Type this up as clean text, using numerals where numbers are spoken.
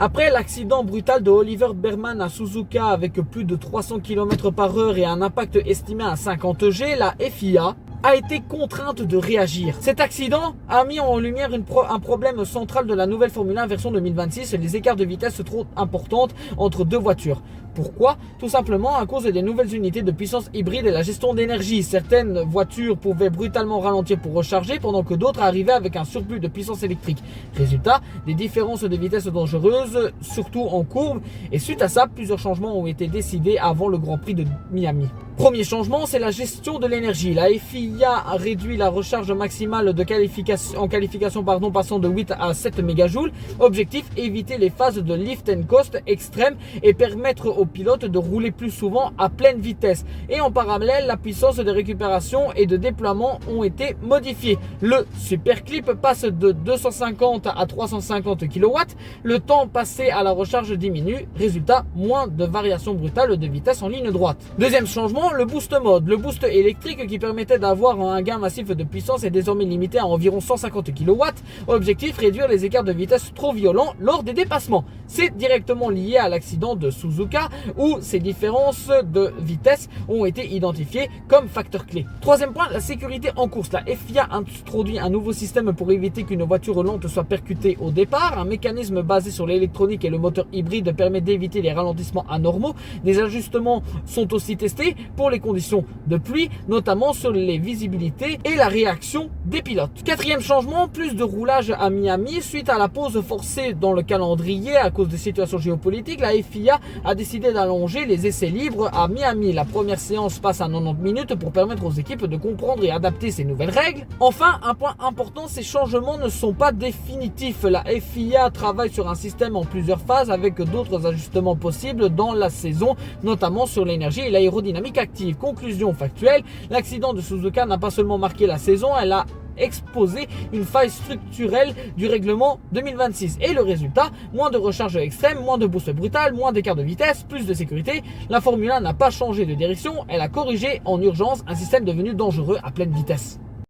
Après l'accident brutal de Oliver Berman à Suzuka avec plus de 300 km/h et un impact estimé à 50 G, la FIA a été contrainte de réagir. Cet accident a mis en lumière un problème central de la nouvelle Formule 1 version 2026, les écarts de vitesse trop importants entre deux voitures. Pourquoi? Tout simplement à cause des nouvelles unités de puissance hybride et la gestion d'énergie. Certaines voitures pouvaient brutalement ralentir pour recharger pendant que d'autres arrivaient avec un surplus de puissance électrique. Résultat, des différences de vitesse dangereuses, surtout en courbe. Et suite à ça, plusieurs changements ont été décidés avant le Grand Prix de Miami. Premier changement, c'est la gestion de l'énergie. La FIA a réduit la recharge maximale en qualification passant de 8 à 7 MJ. Objectif, éviter les phases de lift and coast extrêmes et permettre aux pilotes de rouler plus souvent à pleine vitesse. Et en parallèle, la puissance de récupération et de déploiement ont été modifiées. Le Superclip passe de 250 à 350 kW. Le temps passé à la recharge diminue. Résultat, moins de variations brutales de vitesse en ligne droite. Deuxième changement, le boost mode. Le boost électrique qui permettait d'avoir un gain massif de puissance est désormais limité à environ 150 kW. Objectif, réduire les écarts de vitesse trop violents lors des dépassements. C'est directement lié à l'accident de Suzuka où ces différences de vitesse ont été identifiées comme facteur clé. Troisième point, la sécurité en course. La FIA introduit un nouveau système pour éviter qu'une voiture lente soit percutée au départ. Un mécanisme basé sur l'électronique et le moteur hybride permet d'éviter les ralentissements anormaux. Des ajustements sont aussi testés pour les conditions de pluie, notamment sur les visibilités et la réaction des pilotes. Quatrième changement, plus de roulage à Miami. Suite à la pause forcée dans le calendrier à cause des situations géopolitiques, la FIA a décidé d'allonger les essais libres à Miami. La première séance passe à 90 minutes pour permettre aux équipes de comprendre et adapter ces nouvelles règles. Enfin, un point important, ces changements ne sont pas définitifs. La FIA travaille sur un système en plusieurs phases avec d'autres ajustements possibles dans la saison, notamment sur l'énergie et l'aérodynamique active. Conclusion factuelle, l'accident de Suzuka n'a pas seulement marqué la saison, elle a exposé une faille structurelle du règlement 2026. Et le résultat, moins de recharge extrême, moins de boost brutal, moins d'écart de vitesse, plus de sécurité. La Formule 1 n'a pas changé de direction, elle a corrigé en urgence un système devenu dangereux à pleine vitesse.